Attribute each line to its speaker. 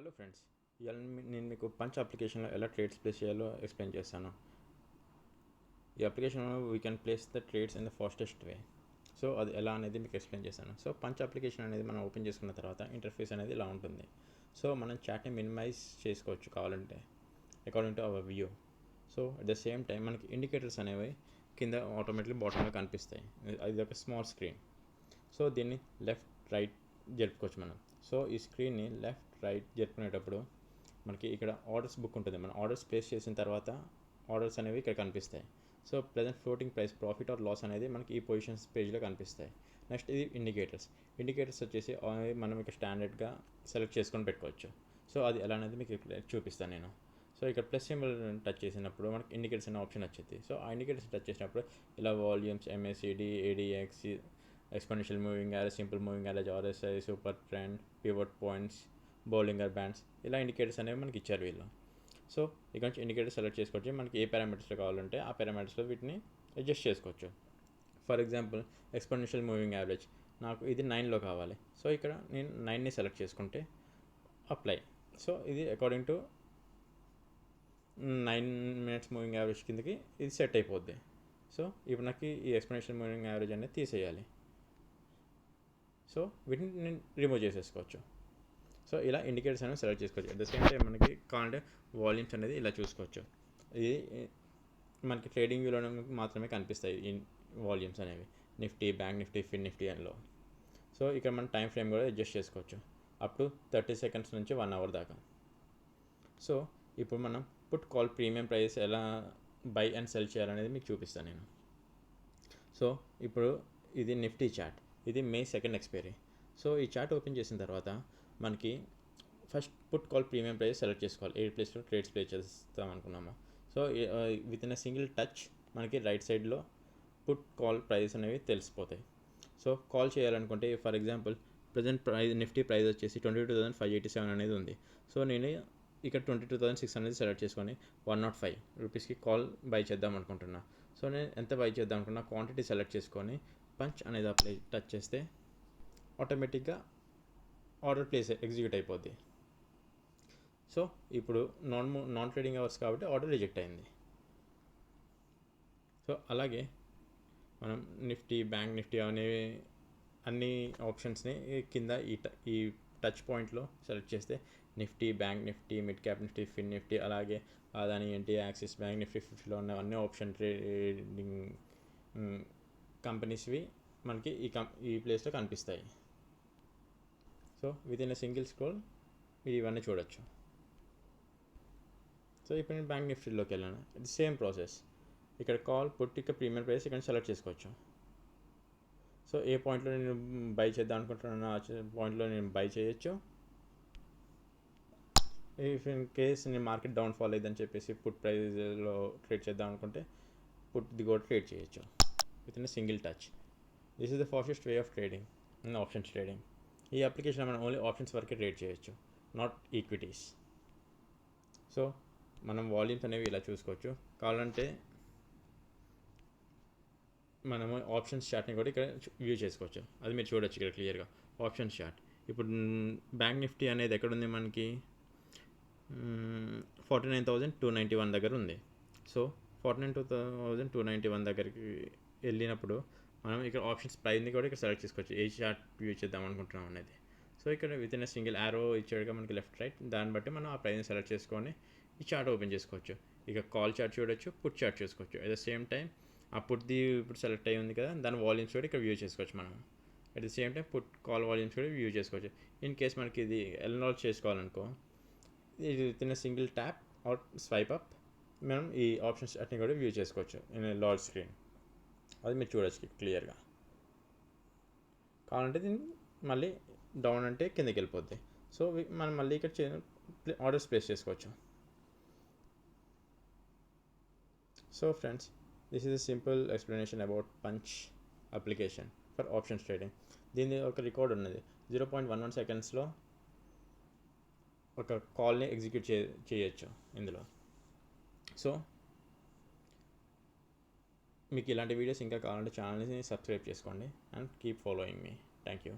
Speaker 1: Hello friends, ఇవాళ నేను మీకు పంచ్ అప్లికేషన్లో ఎలా ట్రేడ్స్ ప్లేస్ చేయాలో ఎక్స్ప్లెయిన్ చేస్తాను. ఈ అప్లికేషన్లో we can place the trades in the fastest way. So అది ఎలా అనేది మీకు ఎక్స్ప్లెయిన్ చేస్తాను. సో పంచ్ అప్లికేషన్ అనేది మనం ఓపెన్ చేసుకున్న తర్వాత ఇంటర్ఫేస్ అనేది ఇలా ఉంటుంది. సో మనం చాట్ని మినిమైజ్ చేసుకోవచ్చు కావాలంటే according to our view. So at the same time మనకి ఇండికేటర్స్ అనేవి కింద ఆటోమేటిక్లీ బాటంలో కనిపిస్తాయి. అది ఒక స్మాల్ స్క్రీన్. సో దీన్ని లెఫ్ట్ రైట్ జరుపుకోవచ్చు మనం. సో ఈ స్క్రీన్ని లెఫ్ట్ రైట్ జరుపుకునేటప్పుడు మనకి ఇక్కడ ఆర్డర్స్ బుక్ ఉంటుంది. మనం ఆర్డర్స్ ప్లేస్ చేసిన తర్వాత ఆర్డర్స్ అనేవి ఇక్కడ కనిపిస్తాయి. So present floating price, profit or loss అనేది మనకి ఈ పొజిషన్స్ పేజ్లో కనిపిస్తాయి. నెక్స్ట్ ఇది ఇండికేటర్స్ వచ్చేసి మనం ఇక్కడ స్టాండర్డ్గా సెలెక్ట్ చేసుకొని పెట్టుకోవచ్చు. సో అది ఎలా అనేది మీకు చూపిస్తాను నేను. సో ఇక్కడ ప్లస్ సింబల్ టచ్ చేసినప్పుడు మనకి ఇండికేటర్స్ అనే ఆప్షన్ వచ్చింది. సో ఆ ఇండికేటర్స్ టచ్ చేసినప్పుడు ఇలా volumes, MACD, ADX, exponential moving average, simple moving average, RSI, super trend, pivot points, Bollinger bands, ఇలా ఇండికేటర్స్ అనేవి మనకి ఇచ్చారు వీళ్ళు. సో ఇక్కడ నుంచి ఇండికేటర్స్ సెలెక్ట్ చేసుకోవచ్చు. మనకి ఏ పారామీటర్స్లో కావాలంటే ఆ పారామీటర్స్లో వీటిని అడ్జస్ట్ చేసుకోవచ్చు. For example exponential moving average నాకు ఇది 9లో కావాలి. సో ఇక్కడ నేను 9ని సెలెక్ట్ చేసుకుంటే అప్లై. సో ఇది according to 9 minutes moving average కిందకి ఇది సెట్ అయిపోద్ది. సో ఇప్పుడు నాకు ఈ ఎక్స్పోనెన్షియల్ మూవింగ్ యావరేజ్ అనేది తీసేయాలి. సో వీటిని నేను రిమూవ్ చేసేసుకోవచ్చు. సో ఇలా ఇండికేటర్స్ అనేవి సెలెక్ట్ చేసుకోవచ్చు. అట్ ద సేమ్ టైం మనకి కావాలంటే వాల్యూమ్స్ అనేది ఇలా చూసుకోవచ్చు. ఇది మనకి ట్రేడింగ్ వ్యూలో మాత్రమే కనిపిస్తాయి ఈ వాల్యూమ్స్ అనేవి, Nifty, bank Nifty, fin Nifty లో. సో ఇక్కడ మనం టైం ఫ్రేమ్ కూడా అడ్జస్ట్ చేసుకోవచ్చు అప్ టు 30 seconds నుంచి 1 hour దాకా. సో ఇప్పుడు మనం పుట్ కాల్ ప్రీమియం ప్రైస్ ఎలా బై అండ్ సెల్ చేయాలనేది మీకు చూపిస్తాను నేను. సో ఇప్పుడు ఇది నిఫ్టీ చార్ట్, ఇది May 2nd ఎక్స్పైరీ. సో ఈ చార్ట్ ఓపెన్ చేసిన తర్వాత మనకి first put call premium price select చేసుకోవాలి. ఏ ప్లేస్లో ట్రేడ్స్ ప్లే చేస్తాం అనుకున్నాము. So with in a single touch మనకి రైట్ సైడ్లో పుట్ కాల్ ప్రైస్ అనేవి తెలిసిపోతాయి. సో కాల్ చేయాలనుకుంటే for example present price Nifty price వచ్చేసి 22,587 అనేది ఉంది. సో నేను ఇక్కడ 22,600 సెలెక్ట్ చేసుకొని 105 రూపీస్కి కాల్ బై చేద్దాం అనుకుంటున్నా. సో నేను ఎంత బై చేద్దాం అనుకున్నా క్వాంటిటీ సెలెక్ట్ చేసుకొని పంచ్ అనేది అప్లై టచ్ చేస్తే ఆటోమేటిక్గా ఆర్డర్ ప్లేస్ ఎగ్జిక్యూట్ అయిపోద్ది. సో ఇప్పుడు నాన్ ట్రేడింగ్ అవర్స్ కాబట్టి ఆర్డర్ రిజెక్ట్ అయింది. సో అలాగే మనం నిఫ్టీ, బ్యాంక్ నిఫ్టీ అనేవి అన్ని ఆప్షన్స్ని కింద ఈ టచ్ పాయింట్లో సెలెక్ట్ చేస్తే Nifty, bank Nifty, mid cap Nifty, fin Nifty, అలాగే అదాని ఎన్టీ, యాక్సిస్ బ్యాంక్ నిఫ్టీ 50లో ఉన్న అన్ని ఆప్షన్ ట్రేడింగ్ కంపెనీస్వి మనకి ఈ ప్లేస్లో కనిపిస్తాయి. So within a single scroll ఇవన్నీ చూడొచ్చు. సో ఇప్పుడు నేను బ్యాంక్ నిఫ్టీలోకి వెళ్ళాను. ఇది సేమ్ ప్రాసెస్. ఇక్కడ కాల్ పుట్ ఇక ప్రీమియం ప్రైస్ ఇక్కడ సెలెక్ట్ చేసుకోవచ్చు. సో ఏ పాయింట్లో నేను బై చేద్దాం అనుకుంటున్నాను ఆ పాయింట్లో నేను బై చేయొచ్చు. ఇఫ్ ఇన్ కేస్ నేను మార్కెట్ డౌన్ఫాల్ అయ్యిందని చెప్పేసి పుట్ ప్రైస్లో ట్రేడ్ చేద్దాం అనుకుంటే పుట్ది కూడా ట్రేడ్ చేయొచ్చు with in a single touch. This is the fastest way of trading in options trading. ఈ అప్లికేషన్ మనం ఓన్లీ ఆప్షన్స్ వరకే ట్రేడ్ చేయొచ్చు, నాట్ ఈక్విటీస్. సో మనం వాల్యూమ్స్ అనేవి ఇలా చూసుకోవచ్చు. కావాలంటే మనము ఆప్షన్స్ చార్ట్ని కూడా ఇక్కడ వ్యూ చేసుకోవచ్చు. అది మీరు చూడొచ్చు ఇక్కడ క్లియర్గా ఆప్షన్స్ చార్ట్. ఇప్పుడు బ్యాంక్ నిఫ్టీ అనేది ఎక్కడుంది మనకి 49,291 దగ్గర ఉంది. సో 49,291 దగ్గరికి వెళ్ళినప్పుడు మనం ఇక్కడ ఆప్షన్స్ ప్రైస్ని కూడా ఇక్కడ సెలెక్ట్ చేసుకోవచ్చు. ఏ చార్ట్ వ్యూ చేద్దాం అనుకుంటున్నాం అనేది. సో ఇక్కడ విత్ ఇన్ సింగిల్ యారో ఇచ్చాడుగా మనకి లెఫ్ట్ రైట్, దాన్ని బట్టి మనం ఆ ప్రైస్ని సెలెక్ట్ చేసుకొని ఈ చార్ట్ ఓపెన్ చేసుకోవచ్చు. ఇక కాల్ చార్ట్ చూడొచ్చు, పుట్ చార్ట్ చూసుకోవచ్చు. అట్ ద సేమ్ టైం ఆ పుట్ది ఇప్పుడు సెలెక్ట్ అయ్యి ఉంది కదా, దాని వాల్యూమ్స్ కూడా ఇక్కడ వ్యూ చేసుకోవచ్చు మనం. At the same time put call volumes కూడా వ్యూ చేసుకోవచ్చు. ఇన్ కేస్ మనకి ఇది ఎన్రోల్ చేసుకోవాలనుకో, ఇది within single tap or swipe up మనం ఈ ఆప్షన్స్ అట్ని కూడా వ్యూ చేసుకోవచ్చు ఇన్ లార్జ్ స్క్రీన్. అది మీరు చూడొచ్చు క్లియర్గా. కావాలంటే దీన్ని మళ్ళీ డౌన్ అంటే కిందకి వెళ్ళిపోద్ది. సో మనం మళ్ళీ ఇక్కడ ఆర్డర్స్ ప్లేస్ చేసుకోవచ్చు. So friends, this is a simple explanation about punch application for options trading. దీని ఒక రికార్డ్ ఉన్నది. 0.11 secondsలో ఒక కాల్ని ఎగ్జిక్యూట్ చేయొచ్చు ఇందులో. సో మీకు ఇలాంటి వీడియోస్ ఇంకా కావాలంటే ఛానల్ని సబ్స్క్రైబ్ చేసుకోండి and keep following me. Thank you.